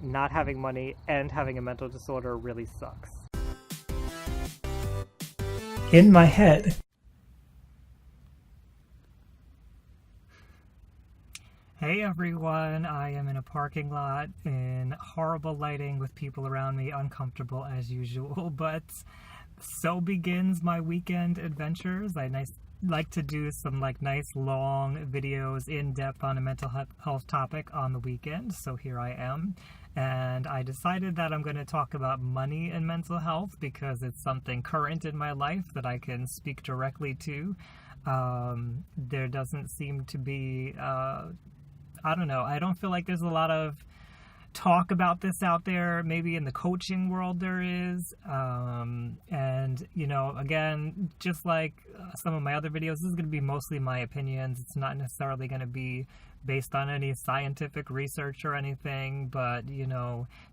not having money and having a mental disorder really sucks. In my head. Hey everyone, I am in a parking lot in horrible lighting with people around me, uncomfortable as usual, but so begins my weekend adventures. I like to do some nice long videos in depth on a mental health topic on the weekend, so here I am. And I decided that I'm going to talk about money and mental health because it's something current in my life that I can speak directly to. There doesn't seem to be I don't know. I don't feel like there's a lot of talk about this out there. Maybe in the coaching world there is. And, again, just like some of my other videos, this is going to be mostly my opinions. It's not necessarily going to be based on any scientific research or anything. But,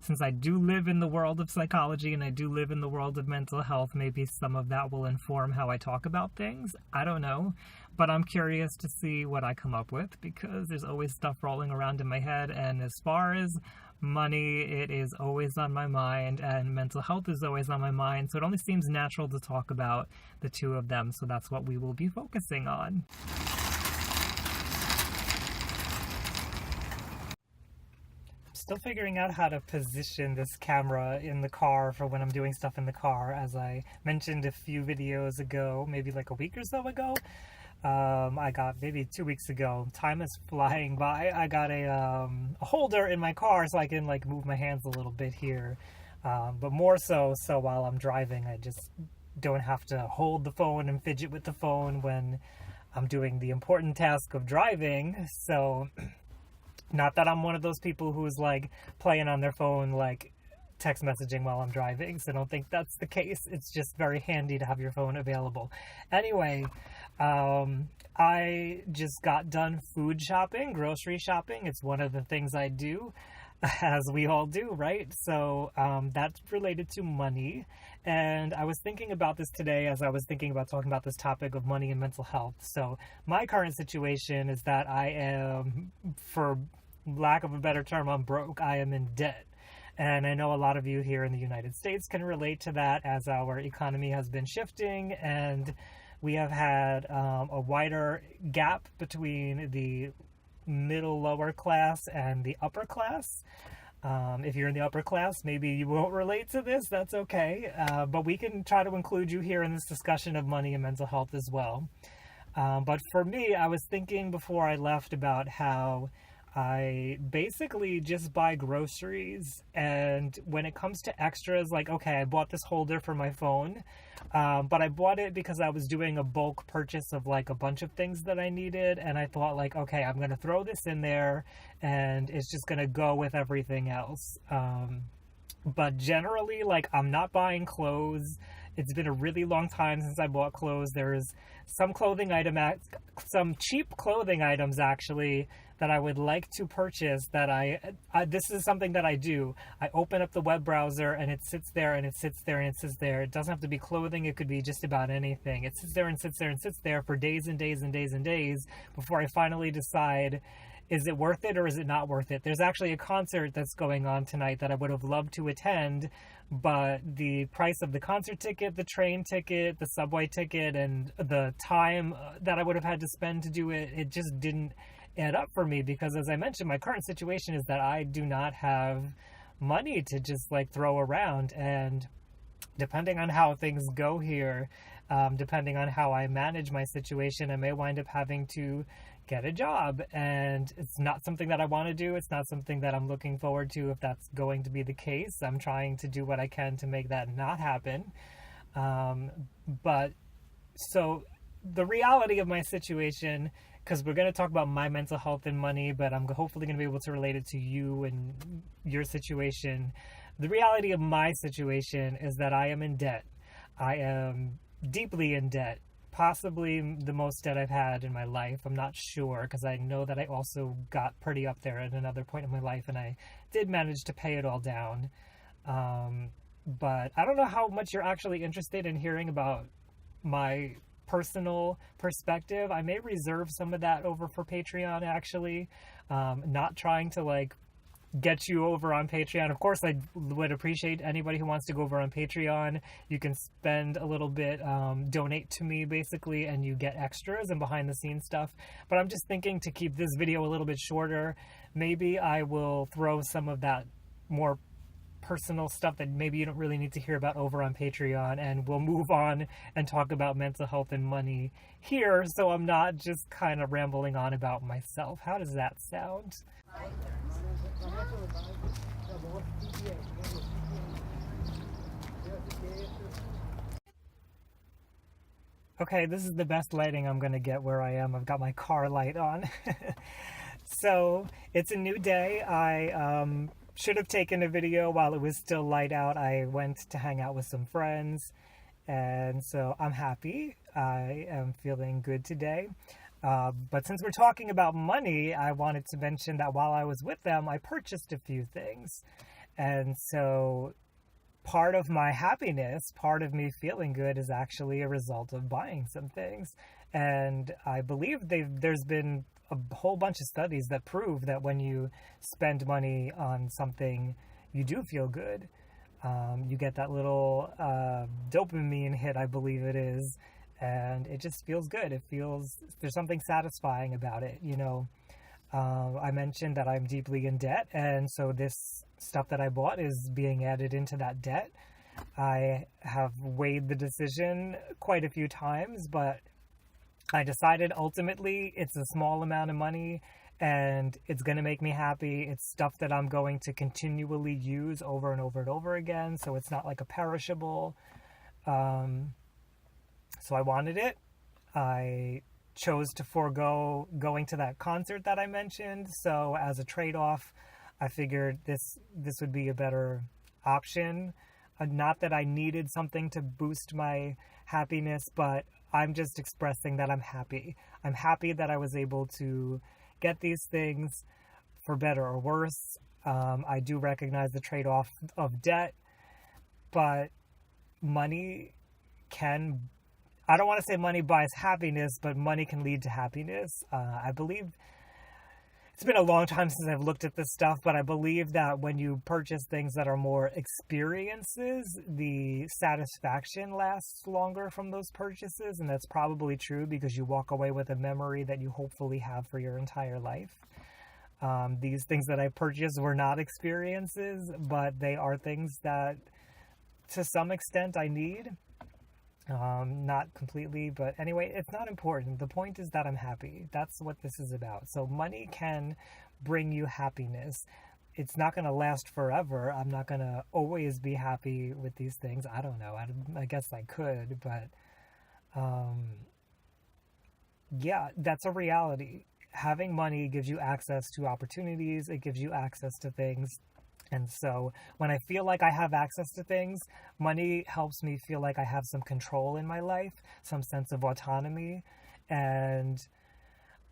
since I do live in the world of psychology and I do live in the world of mental health, maybe some of that will inform how I talk about things. I don't know. But I'm curious to see what I come up with because there's always stuff rolling around in my head. And as far as money, it is always on my mind, and mental health is always on my mind. So it only seems natural to talk about the two of them. So that's what we will be focusing on. Still figuring out how to position this camera in the car for when I'm doing stuff in the car. As I mentioned a few videos ago, maybe like a week or so ago, I got maybe 2 weeks ago. Time is flying by. I got a holder in my car so I can move my hands a little bit here, but more so while I'm driving, I just don't have to hold the phone and fidget with the phone when I'm doing the important task of driving. So not that I'm one of those people who's playing on their phone text messaging while I'm driving, so I don't think that's the case. It's just very handy to have your phone available. Anyway, I just got done food shopping, grocery shopping. It's one of the things I do, as we all do, right? So that's related to money. And I was thinking about this today as I was thinking about talking about this topic of money and mental health. So my current situation is that I am, for lack of a better term, I'm broke. I am in debt. And I know a lot of you here in the United States can relate to that as our economy has been shifting and we have had a wider gap between the middle lower class and the upper class. If you're in the upper class, maybe you won't relate to this. That's okay. But we can try to include you here in this discussion of money and mental health as well. But for me, I was thinking before I left about how I basically just buy groceries, and when it comes to extras, okay, I bought this holder for my phone, but I bought it because I was doing a bulk purchase of a bunch of things that I needed, and I thought okay, I'm going to throw this in there, and it's just going to go with everything else. But generally, I'm not buying clothes. It's been a really long time since I bought clothes. There's some cheap clothing items actually that I would like to purchase that this is something that I do. I open up the web browser and it sits there and it sits there and it sits there. It doesn't have to be clothing. It could be just about anything. It sits there and sits there and sits there for days and days and days and days before I finally decide, is it worth it or is it not worth it? There's actually a concert that's going on tonight that I would have loved to attend, but the price of the concert ticket, the train ticket, the subway ticket, and the time that I would have had to spend to do it, it just didn't add up for me because, as I mentioned, my current situation is that I do not have money to just throw around, and depending on how things go here, depending on how I manage my situation, I may wind up having to get a job, and it's not something that I want to do. It's not something that I'm looking forward to if that's going to be the case. I'm trying to do what I can to make that not happen. But so the reality of my situation, because we're going to talk about my mental health and money, but I'm hopefully going to be able to relate it to you and your situation. The reality of my situation is that I am in debt. I am deeply in debt, possibly the most debt I've had in my life. I'm not sure, because I know that I also got pretty up there at another point in my life, and I did manage to pay it all down. But I don't know how much you're actually interested in hearing about my personal perspective. I may reserve some of that over for Patreon, actually. Not trying to get you over on Patreon. Of course, I would appreciate anybody who wants to go over on Patreon. You can spend a little bit, donate to me basically, and you get extras and behind the scenes stuff. But I'm just thinking to keep this video a little bit shorter. Maybe I will throw some of that more personal stuff that maybe you don't really need to hear about over on Patreon, and we'll move on and talk about mental health and money here, so I'm not just kind of rambling on about myself. How does that sound? Okay, this is the best lighting I'm gonna get where I am. I've got my car light on. So it's a new day. I should have taken a video while it was still light out. I went to hang out with some friends, and so I'm happy. I am feeling good today. But since we're talking about money, I wanted to mention that while I was with them, I purchased a few things. And so part of my happiness, part of me feeling good, is actually a result of buying some things. And I believe there's been a whole bunch of studies that prove that when you spend money on something, you do feel good. You get that little dopamine hit, I believe it is, and it just feels good. It feels, there's something satisfying about it, you know. I mentioned that I'm deeply in debt, and so this stuff that I bought is being added into that debt. I have weighed the decision quite a few times, but I decided ultimately it's a small amount of money and it's going to make me happy. It's stuff that I'm going to continually use over and over and over again, so it's not like a perishable. So I wanted it. I chose to forego going to that concert that I mentioned, so as a trade-off, I figured this would be a better option. Not that I needed something to boost my happiness, but I'm just expressing that I'm happy. I'm happy that I was able to get these things, for better or worse. I do recognize the trade-off of debt, but money can, I don't want to say money buys happiness, but money can lead to happiness. I believe, it's been a long time since I've looked at this stuff, but I believe that when you purchase things that are more experiences, the satisfaction lasts longer from those purchases, and that's probably true because you walk away with a memory that you hopefully have for your entire life. These things that I purchased were not experiences, but they are things that to some extent I need. Not completely, but anyway, it's not important. The point is that I'm happy. That's what this is about. So money can bring you happiness. It's not going to last forever. I'm not going to always be happy with these things. I don't know. I guess I could, but yeah, that's a reality. Having money gives you access to opportunities. It gives you access to things. And so when I feel like I have access to things, money helps me feel like I have some control in my life, some sense of autonomy, and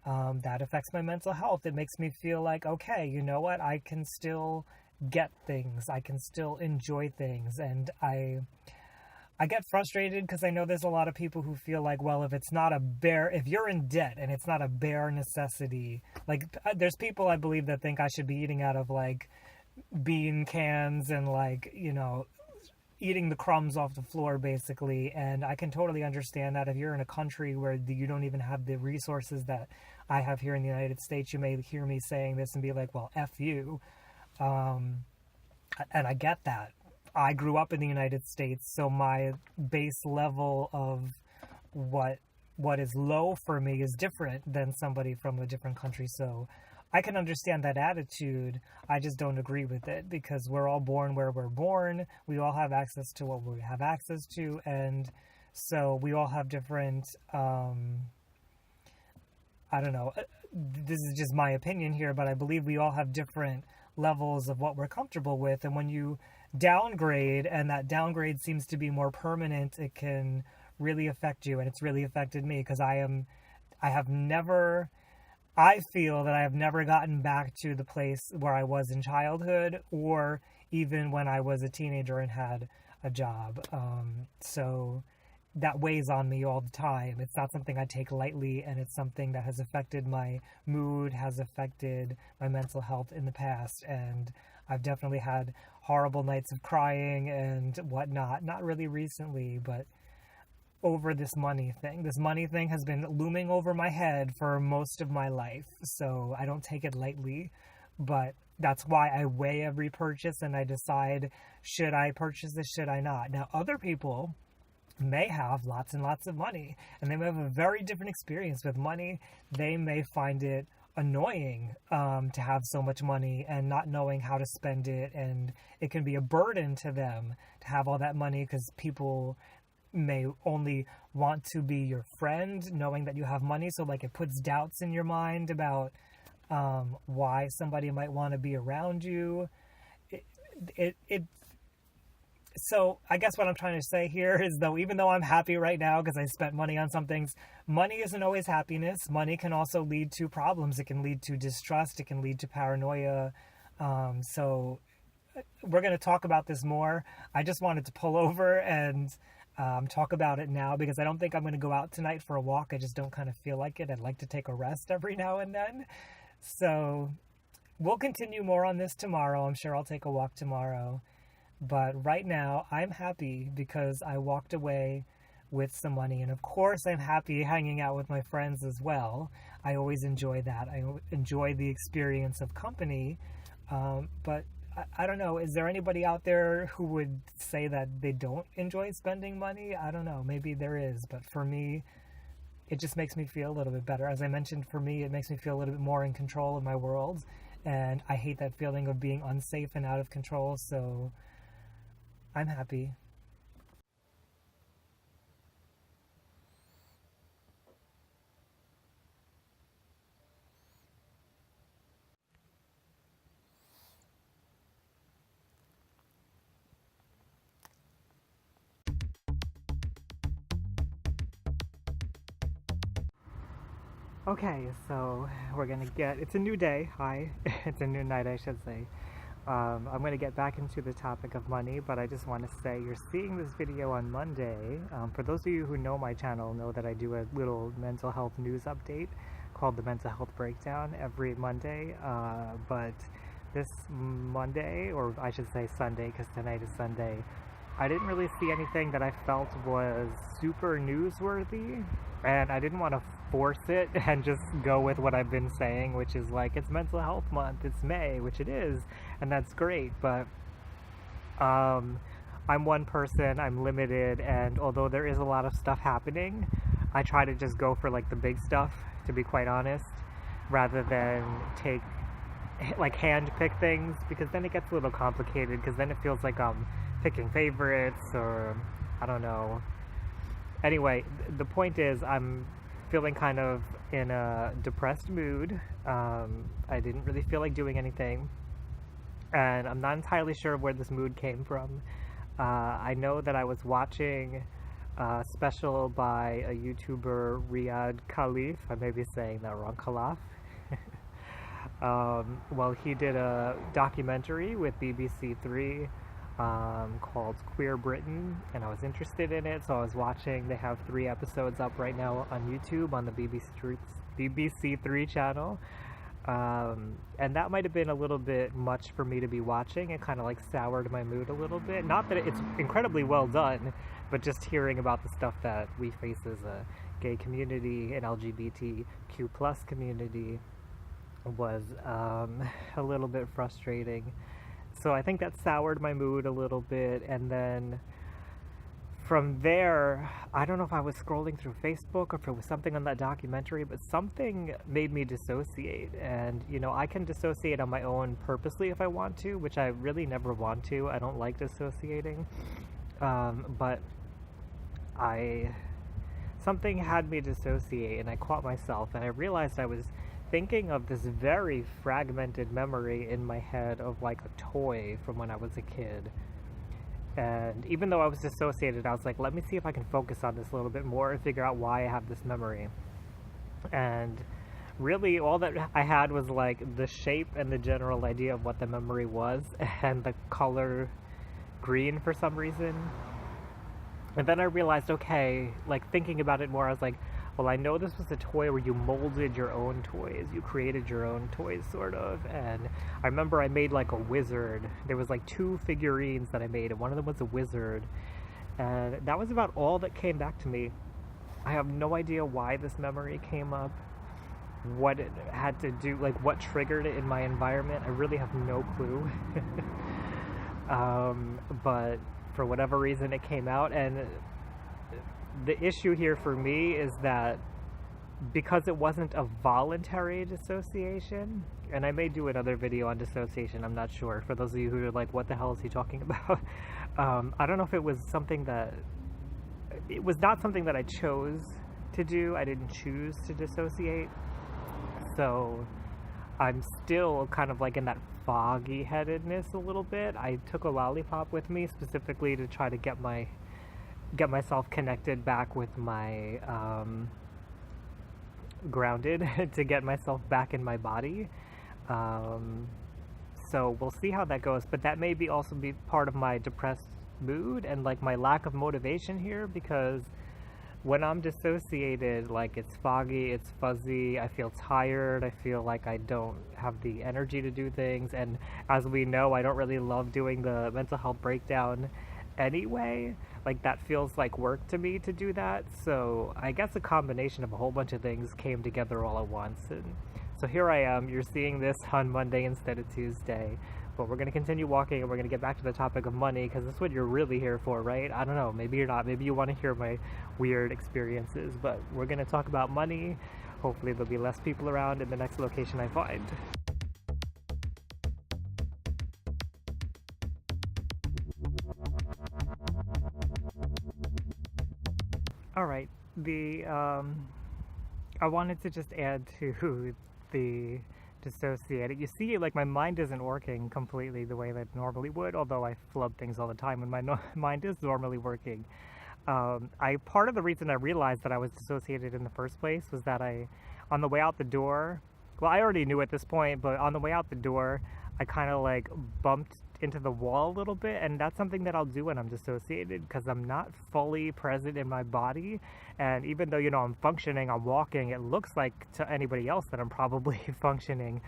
that affects my mental health. It makes me feel like, okay, you know what, I can still get things, I can still enjoy things, and I get frustrated because I know there's a lot of people who feel like, well, if you're in debt and it's not a bare necessity, like there's people I believe that think I should be eating out of like bean cans and like, you know, eating the crumbs off the floor basically. And I can totally understand that if you're in a country where you don't even have the resources that I have here in the United States, you may hear me saying this and be like, well, F you. And I get that. I grew up in the United States, so my base level of what is low for me is different than somebody from a different country. So I can understand that attitude. I just don't agree with it because we're all born where we're born. We all have access to what we have access to. And so we all have different, I don't know, this is just my opinion here, but I believe we all have different levels of what we're comfortable with. And when you downgrade and that downgrade seems to be more permanent, it can really affect you. And it's really affected me because I feel that I have never gotten back to the place where I was in childhood or even when I was a teenager and had a job. So that weighs on me all the time. It's not something I take lightly, and it's something that has affected my mood, has affected my mental health in the past, and I've definitely had horrible nights of crying and whatnot. Not really recently, but over this money thing. This money thing has been looming over my head for most of my life, so I don't take it lightly, but that's why I weigh every purchase and I decide, should I purchase this, should I not? Now, other people may have lots and lots of money, and they may have a very different experience with money. They may find it annoying to have so much money and not knowing how to spend it, and it can be a burden to them to have all that money, because people may only want to be your friend knowing that you have money, so like it puts doubts in your mind about why somebody might want to be around you. So I guess what I'm trying to say here is, though, even though I'm happy right now because I spent money on some things, money isn't always happiness. Money can also lead to problems. It can lead to distrust. It can lead to paranoia. So we're going to talk about this more. I just wanted to pull over and talk about it now, because I don't think I'm going to go out tonight for a walk. I just don't kind of feel like it. I'd like to take a rest every now and then. So we'll continue more on this tomorrow. I'm sure I'll take a walk tomorrow. But right now, I'm happy because I walked away with some money. And of course, I'm happy hanging out with my friends as well. I always enjoy that. I enjoy the experience of company. But I don't know. Is there anybody out there who would say that they don't enjoy spending money? I don't know. Maybe there is. But for me, it just makes me feel a little bit better. As I mentioned, for me, it makes me feel a little bit more in control of my world. And I hate that feeling of being unsafe and out of control. So I'm happy. Okay, so we're gonna get, it's a new day, hi, it's a new night I should say. I'm gonna get back into the topic of money, but I just want to say you're seeing this video on Monday. For those of you who know my channel know that I do a little mental health news update called the Mental Health Breakdown every Monday, but this Monday, or I should say Sunday, because tonight is Sunday, I didn't really see anything that I felt was super newsworthy, and I didn't want to force it and just go with what I've been saying, which is like, it's mental health month, it's May, which it is, and that's great, but I'm one person, I'm limited, and although there is a lot of stuff happening, I try to just go for like the big stuff, to be quite honest, rather than take like hand pick things, because then it gets a little complicated, because then it feels like I'm picking favorites, or I don't know. Anyway, the point is, I'm feeling kind of in a depressed mood. I didn't really feel like doing anything, and I'm not entirely sure where this mood came from. I know that I was watching a special by a YouTuber, Riyadh Khalif. I may be saying that wrong, Khalaf. Well, he did a documentary with BBC Three called Queer Britain, and I was interested in it, so I was watching. They have 3 episodes up right now on YouTube on the BBC Three channel, and that might have been a little bit much for me to be watching. It kind of like soured my mood a little bit. Not that it's incredibly well done, but just hearing about the stuff that we face as a gay community and LGBTQ plus community was a little bit frustrating. So I think that soured my mood a little bit, and then from there, I don't know if I was scrolling through Facebook or if it was something on that documentary, but something made me dissociate. And, you know, I can dissociate on my own purposely if I want to, which I really never want to. I don't like dissociating. But something had me dissociate, and I caught myself, and I realized I was thinking of this very fragmented memory in my head of like a toy from when I was a kid. And even though I was dissociated, I was like, let me see if I can focus on this a little bit more and figure out why I have this memory. And really all that I had was like the shape and the general idea of what the memory was, and the color green for some reason. And then I realized, okay, like thinking about it more, I was like, well, I know this was a toy where you molded your own toys. You created your own toys, sort of. And I remember I made like a wizard. There was like 2 figurines that I made, and one of them was a wizard. And that was about all that came back to me. I have no idea why this memory came up, what it had to do, like what triggered it in my environment. I really have no clue. But for whatever reason, it came out. And the issue here for me is that because it wasn't a voluntary dissociation, and I may do another video on dissociation, I'm not sure, for those of you who are like, what the hell is he talking about? I don't know if it was something that, it was not something that I chose to do. I didn't choose to dissociate. So I'm still kind of like in that foggy headedness a little bit. I took a lollipop with me specifically to try to get myself connected back with my grounded, to get myself back in my body. So we'll see how that goes, but that may be also be part of my depressed mood and like my lack of motivation here, because when I'm dissociated, like it's foggy, it's fuzzy, I feel tired, I feel like I don't have the energy to do things, and as we know, I don't really love doing the mental health breakdown anyway. Like that feels like work to me to do that. So I guess a combination of a whole bunch of things came together all at once. And so here I am, you're seeing this on Monday instead of Tuesday. But we're going to continue walking, and we're going to get back to the topic of money, because that's what you're really here for, right? I don't know, maybe you're not. Maybe you want to hear my weird experiences, but we're going to talk about money. Hopefully there'll be less people around in the next location I find. All right, I wanted to just add to the dissociated. You see, like my mind isn't working completely the way that it normally would, although I flub things all the time when my mind is normally working. Part of the reason I realized that I was dissociated in the first place was that on the way out the door, well, I already knew at this point, but on the way out the door, I kind of like bumped into the wall a little bit, and that's something that I'll do when I'm dissociated, because I'm not fully present in my body. And even though, you know, I'm functioning, I'm walking, it looks like to anybody else that I'm probably functioning.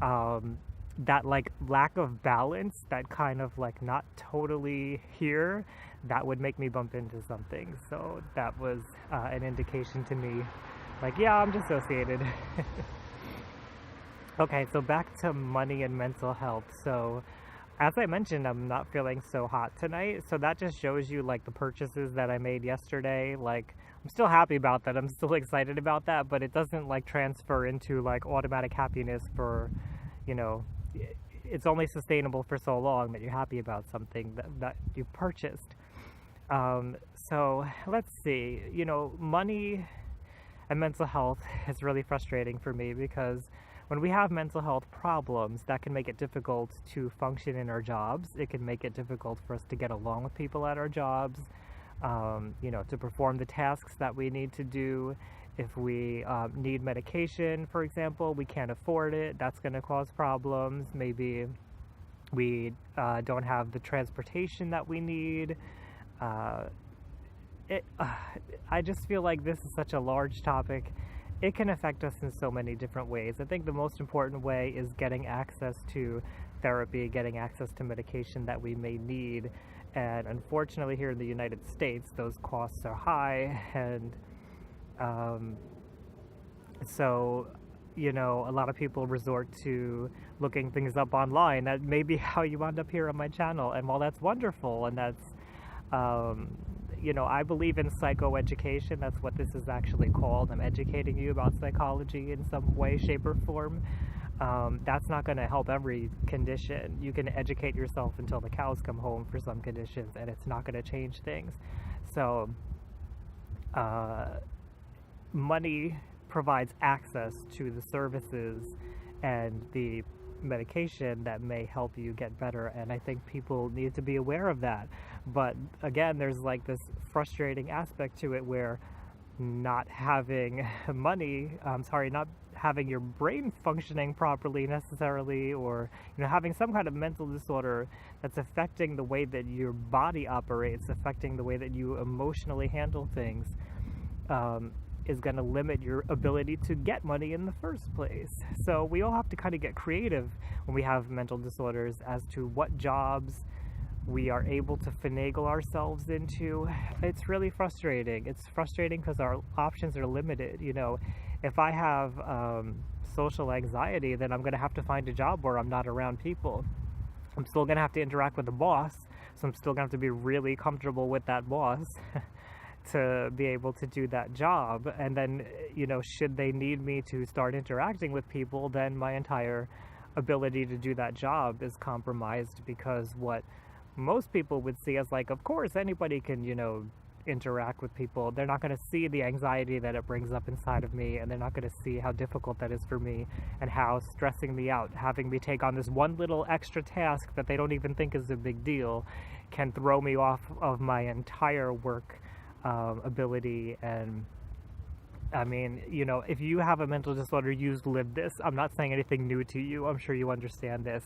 That like lack of balance, that kind of like not totally here, that would make me bump into something. So that was an indication to me, like, yeah, I'm dissociated. Okay, so back to money and mental health. So as I mentioned, I'm not feeling so hot tonight, so that just shows you like the purchases that I made yesterday. Like, I'm still happy about that, I'm still excited about that, but it doesn't like transfer into like automatic happiness for, you know, it's only sustainable for so long that you're happy about something that you purchased. So let's see, you know, money and mental health is really frustrating for me, because when we have mental health problems, that can make it difficult to function in our jobs. It can make it difficult for us to get along with people at our jobs, you know, to perform the tasks that we need to do. If we need medication, for example, we can't afford it, that's going to cause problems. Maybe we don't have the transportation that we need. I just feel like this is such a large topic. It can affect us in so many different ways. I think the most important way is getting access to therapy, getting access to medication that we may need. And unfortunately, here in the United States, those costs are high. And so, you know, a lot of people resort to looking things up online. That may be how you end up here on my channel. And while that's wonderful, and that's, you know, I believe in psychoeducation. That's what this is actually called. I'm educating you about psychology in some way, shape, or form. That's not going to help every condition. You can educate yourself until the cows come home for some conditions, and it's not going to change things. So, money provides access to the services and the medication that may help you get better, and I think people need to be aware of that. But again, there's like this frustrating aspect to it where not having money, not having your brain functioning properly necessarily, or having some kind of mental disorder that's affecting the way that your body operates, affecting the way that you emotionally handle things, is going to limit your ability to get money in the first place. So we all have to kind of get creative when we have mental disorders as to what jobs we are able to finagle ourselves into. It's really frustrating. It's frustrating because our options are limited. If I have social anxiety, then I'm going to have to find a job where I'm not around people. I'm still going to have to interact with the boss, so I'm still going to have to be really comfortable with that boss to be able to do that job. And then, should they need me to start interacting with people, then my entire ability to do that job is compromised, because what most people would see as like, of course, anybody can, interact with people. They're not going to see the anxiety that it brings up inside of me, and they're not going to see how difficult that is for me and how stressing me out, having me take on this one little extra task that they don't even think is a big deal, can throw me off of my entire work ability. And I mean, if you have a mental disorder, you've lived this. I'm not saying anything new to you. I'm sure you understand this.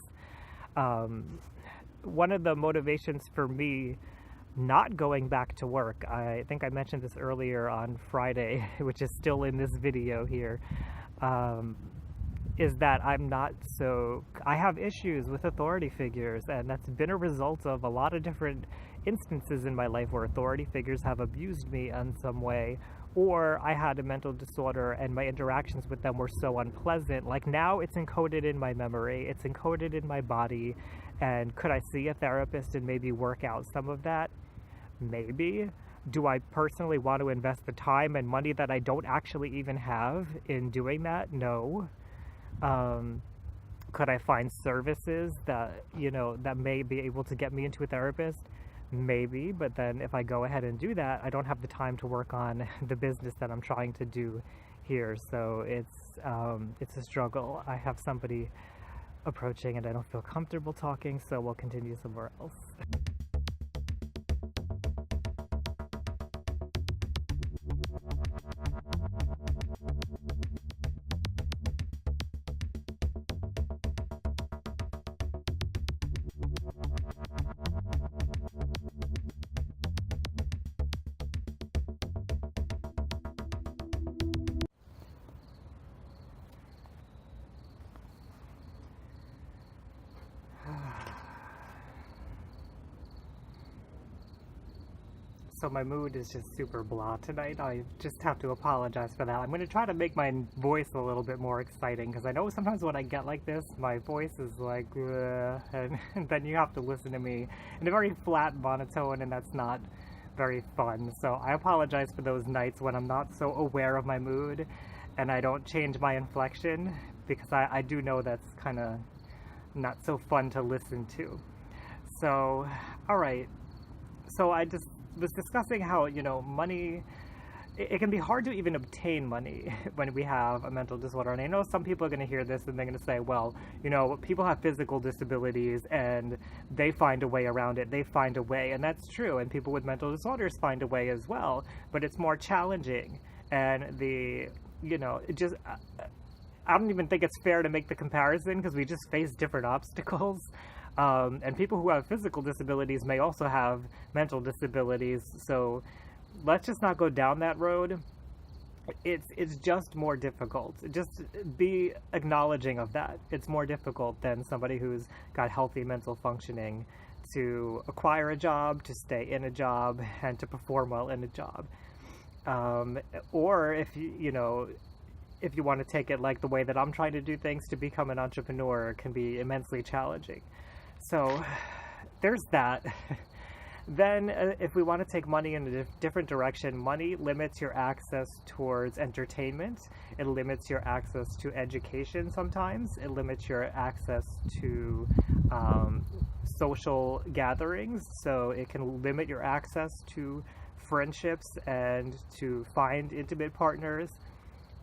One of the motivations for me not going back to work, I think I mentioned this earlier on Friday, which is still in this video here, is that I have issues with authority figures, and that's been a result of a lot of different instances in my life where authority figures have abused me in some way, or I had a mental disorder and my interactions with them were so unpleasant. Like, now it's encoded in my memory, it's encoded in my body, and could I see a therapist and maybe work out some of that? Maybe. Do I personally want to invest the time and money that I don't actually even have in doing that? No. Could I find services that, that may be able to get me into a therapist? Maybe, but then if I go ahead and do that, I don't have the time to work on the business that I'm trying to do here. So it's a struggle. I have somebody approaching and I don't feel comfortable talking, so we'll continue somewhere else. So my mood is just super blah tonight. I just have to apologize for that. I'm going to try to make my voice a little bit more exciting, because I know sometimes when I get like this, my voice is like, and then you have to listen to me in a very flat monotone, and that's not very fun. So I apologize for those nights when I'm not so aware of my mood and I don't change my inflection, because I do know that's kind of not so fun to listen to. So, alright. So I just was discussing how, money, it can be hard to even obtain money when we have a mental disorder. And I know some people are going to hear this and they're going to say, well, people have physical disabilities and they find a way around it. They find a way. And that's true. And people with mental disorders find a way as well. But it's more challenging. And I don't even think it's fair to make the comparison, because we just face different obstacles. And people who have physical disabilities may also have mental disabilities, so let's just not go down that road. It's just more difficult. Just be acknowledging of that. It's more difficult than somebody who's got healthy mental functioning to acquire a job, to stay in a job, and to perform well in a job. Or if if you want to take it like the way that I'm trying to do things, to become an entrepreneur can be immensely challenging. So there's that. Then if we want to take money in a different direction, money limits your access towards entertainment. It limits your access to education sometimes. It limits your access to social gatherings. So it can limit your access to friendships and to find intimate partners.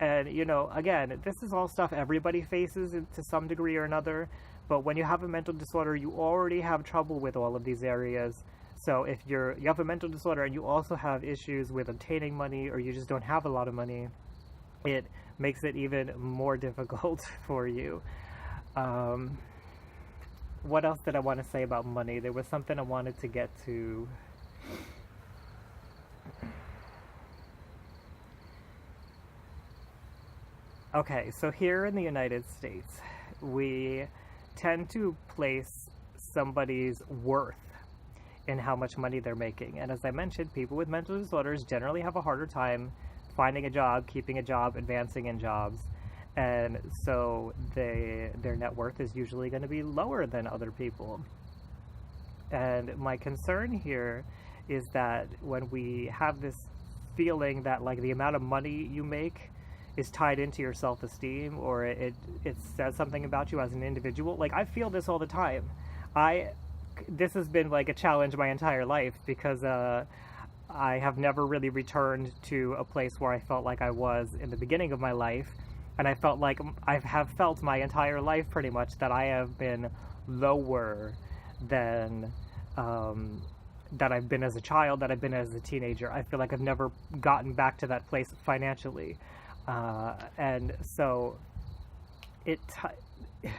And, again, this is all stuff everybody faces to some degree or another. But when you have a mental disorder, you already have trouble with all of these areas. So if you have a mental disorder and you also have issues with obtaining money, or you just don't have a lot of money, it makes it even more difficult for you. What else did I want to say about money? There was something I wanted to get to. Okay, so here in the United States, we tend to place somebody's worth in how much money they're making. And as I mentioned, people with mental disorders generally have a harder time finding a job, keeping a job, advancing in jobs. And so their net worth is usually going to be lower than other people. And my concern here is that when we have this feeling that like the amount of money you make is tied into your self-esteem, or it says something about you as an individual. Like, I feel this all the time. This has been like a challenge my entire life, because I have never really returned to a place where I felt like I was in the beginning of my life, and I felt like I have felt my entire life pretty much that I have been lower than that I've been as a child, that I've been as a teenager. I feel like I've never gotten back to that place financially. And so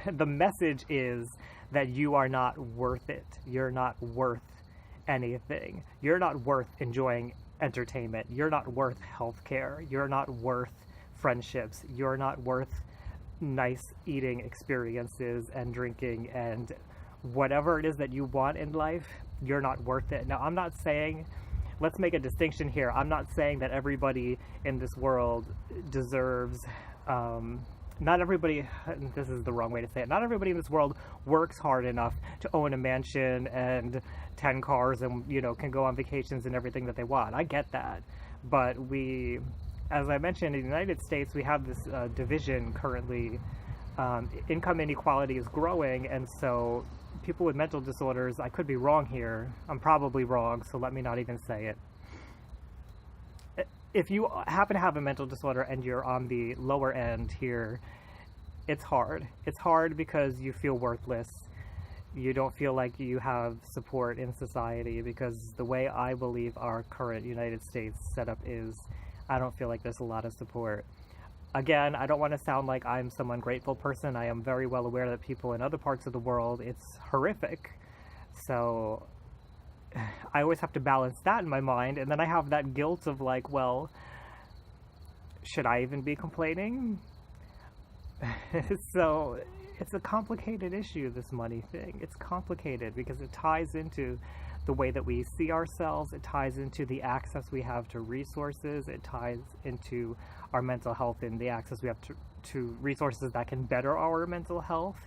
the message is that you are not worth it. You're not worth anything. You're not worth enjoying entertainment. You're not worth healthcare. You're not worth friendships. You're not worth nice eating experiences and drinking and whatever it is that you want in life. You're not worth it. Now, I'm not saying, let's make a distinction here. I'm not saying that everybody in this world deserves, not everybody, this is the wrong way to say it, not everybody in this world works hard enough to own a mansion and 10 cars and, you know, can go on vacations and everything that they want. I get that. But we, as I mentioned, in the United States, we have this division currently. Income inequality is growing, and so people with mental disorders, I could be wrong here, I'm probably wrong, so let me not even say it. If you happen to have a mental disorder and you're on the lower end here, it's hard. It's hard because you feel worthless. You don't feel like you have support in society, because the way I believe our current United States setup is, I don't feel like there's a lot of support. Again, I don't want to sound like I'm some ungrateful person. I am very well aware that people in other parts of the world, it's horrific. So I always have to balance that in my mind, and then I have that guilt of like, well, should I even be complaining? So it's a complicated issue, this money thing. It's complicated because it ties into the way that we see ourselves, it ties into the access we have to resources, it ties into our mental health and the access we have to resources that can better our mental health.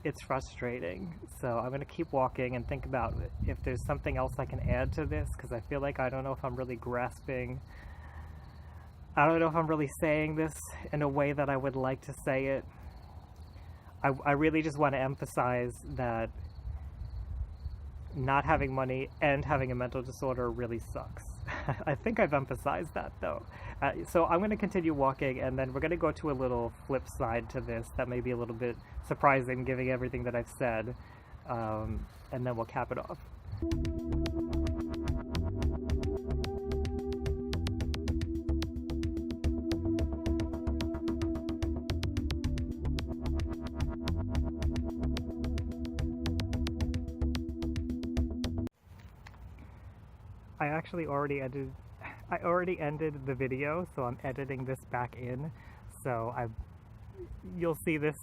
It's frustrating. So I'm going to keep walking and think about if there's something else I can add to this, because I feel like I don't know if I'm really grasping, I don't know if I'm really saying this in a way that I would like to say it. I really just want to emphasize that not having money and having a mental disorder really sucks. I think I've emphasized that, though. So I'm going to continue walking, and then we're going to go to a little flip side to this that may be a little bit surprising, given everything that I've said, and then we'll cap it off. I actually already ended the video, so I'm editing this back in. So you'll see this.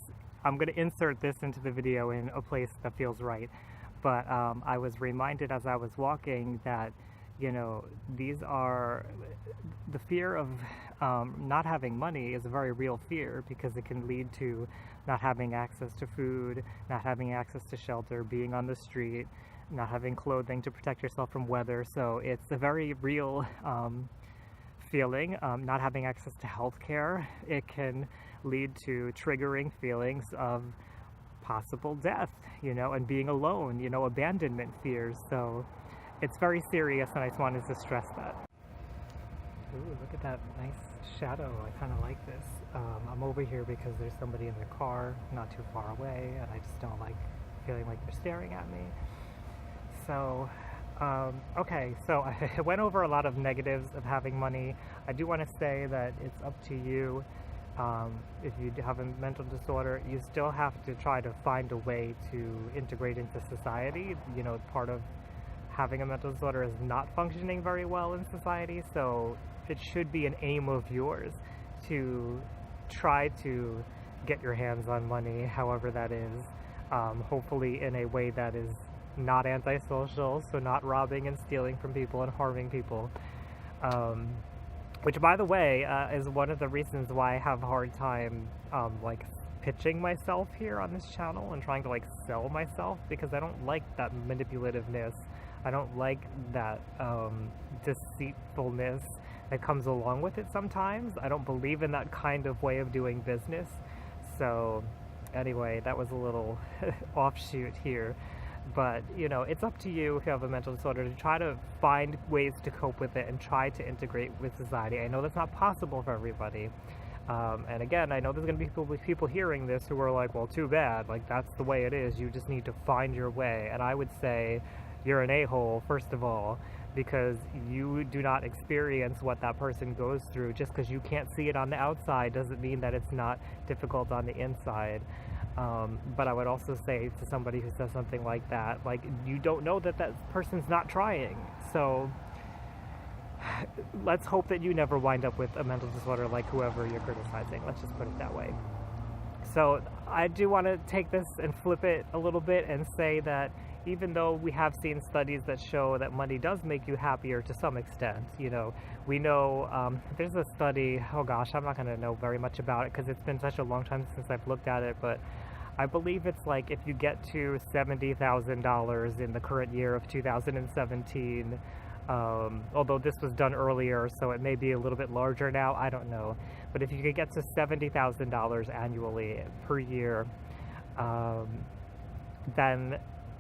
I'm going to insert this into the video in a place that feels right. But I was reminded as I was walking that, you know, the fear of not having money is a very real fear, because it can lead to not having access to food, not having access to shelter, being on the street, not having clothing to protect yourself from weather. So it's a very real feeling. Not having access to healthcare, it can lead to triggering feelings of possible death, you know, and being alone, you know, abandonment fears. So it's very serious, and I just wanted to stress that. Ooh, look at that nice shadow. I kind of like this. I'm over here because there's somebody in their car not too far away, and I just don't like feeling like they're staring at me. So, okay, so I went over a lot of negatives of having money. I do want to say that it's up to you. If you have a mental disorder, you still have to try to find a way to integrate into society. You know, part of having a mental disorder is not functioning very well in society, so it should be an aim of yours to try to get your hands on money, however that is, hopefully in a way that is not antisocial, so not robbing and stealing from people and harming people. Which, by the way, is one of the reasons why I have a hard time, like, pitching myself here on this channel and trying to, like, sell myself, because I don't like that manipulativeness. I don't like that, deceitfulness that comes along with it sometimes. I don't believe in that kind of way of doing business. So, anyway, that was a little offshoot here. But, you know, it's up to you if you have a mental disorder to try to find ways to cope with it and try to integrate with society. I know that's not possible for everybody. And again, I know there's going to be people hearing this who are like, well, too bad. Like, that's the way it is. You just need to find your way. And I would say you're an a-hole, first of all, because you do not experience what that person goes through. Just because you can't see it on the outside doesn't mean that it's not difficult on the inside. But I would also say to somebody who says something like that, like, you don't know that that person's not trying. So let's hope that you never wind up with a mental disorder like whoever you're criticizing. Let's just put it that way. So I do want to take this and flip it a little bit and say that even though we have seen studies that show that money does make you happier to some extent, you know, we know there's a study, oh gosh, I'm not going to know very much about it because it's been such a long time since I've looked at it, but I believe it's like if you get to $70,000 in the current year of 2017, although this was done earlier, so it may be a little bit larger now, I don't know. But if you could get to $70,000 annually per year, then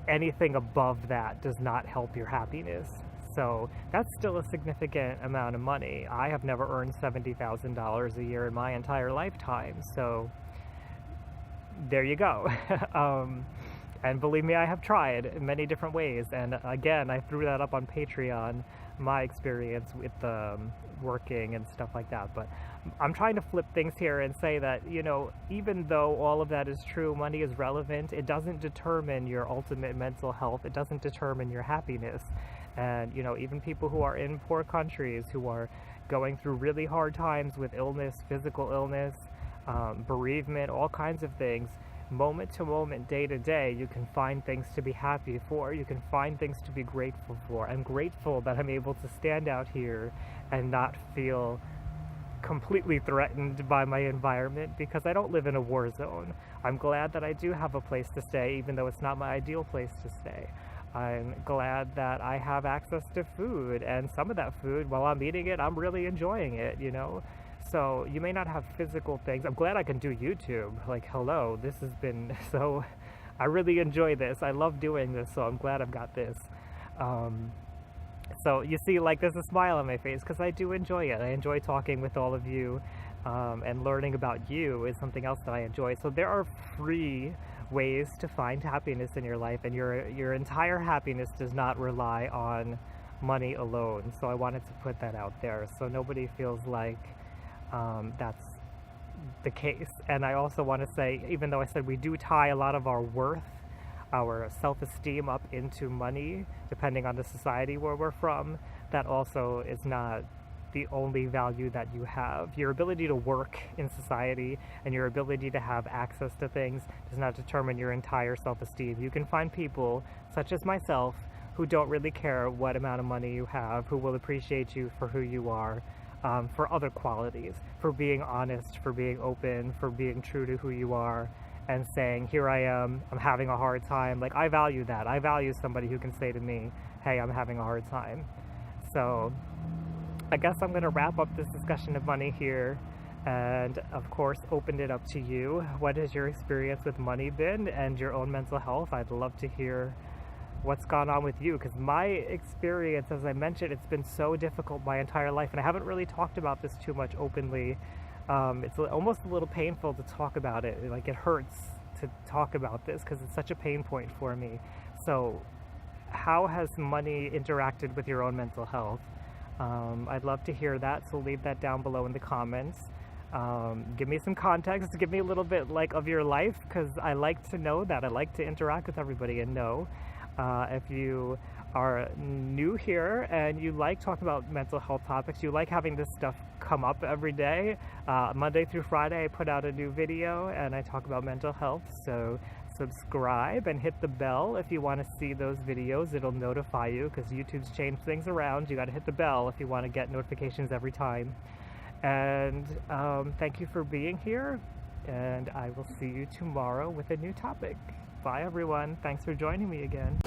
anything above that does not help your happiness. So that's still a significant amount of money. I have never earned $70,000 a year in my entire lifetime, so there you go. And believe me, I have tried in many different ways. And again, I threw that up on Patreon, my experience with working and stuff like that. But I'm trying to flip things here and say that, you know, even though all of that is true, money is relevant, it doesn't determine your ultimate mental health. It doesn't determine your happiness. And, you know, even people who are in poor countries, who are going through really hard times with illness, physical illness, bereavement, all kinds of things, moment to moment, day to day, you can find things to be happy for. You can find things to be grateful for. I'm grateful that I'm able to stand out here and not feel completely threatened by my environment because I don't live in a war zone. I'm glad that I do have a place to stay, even though it's not my ideal place to stay. I'm glad that I have access to food, and some of that food, while I'm eating it, I'm really enjoying it, you know? So you may not have physical things. I'm glad I can do YouTube. Like, hello, this has been so, I really enjoy this. I love doing this, so I'm glad I've got this. So you see, like, there's a smile on my face because I do enjoy it. I enjoy talking with all of you, and learning about you is something else that I enjoy. So there are free ways to find happiness in your life, and your entire happiness does not rely on money alone. So I wanted to put that out there so nobody feels like that's the case. And I also want to say, even though I said we do tie a lot of our worth, our self-esteem up into money, depending on the society where we're from, that also is not the only value that you have. Your ability to work in society and your ability to have access to things does not determine your entire self-esteem. You can find people, such as myself, who don't really care what amount of money you have, who will appreciate you for who you are, for other qualities, for being honest, for being open, for being true to who you are, and saying, here I am, I'm having a hard time. Like, I value that. I value somebody who can say to me, hey, I'm having a hard time. So I guess I'm going to wrap up this discussion of money here, and of course open it up to you. What has your experience with money been and your own mental health? I'd love to hear what's gone on with you, because my experience, as I mentioned, it's been so difficult my entire life, and I haven't really talked about this too much openly It's almost a little painful to talk about it. Like, it hurts to talk about this because it's such a pain point for me. So how has money interacted with your own mental health? I'd love to hear that, so leave that down below in the comments. Give me some context, give me a little bit like of your life, because I like to know that. I like to interact with everybody and know. If you are new here and you like talking about mental health topics, you like having this stuff come up every day, Monday through Friday I put out a new video and I talk about mental health, so subscribe and hit the bell if you want to see those videos. It'll notify you because YouTube's changed things around. You got to hit the bell if you want to get notifications every time. And thank you for being here, and I will see you tomorrow with a new topic. Bye everyone. Thanks for joining me again.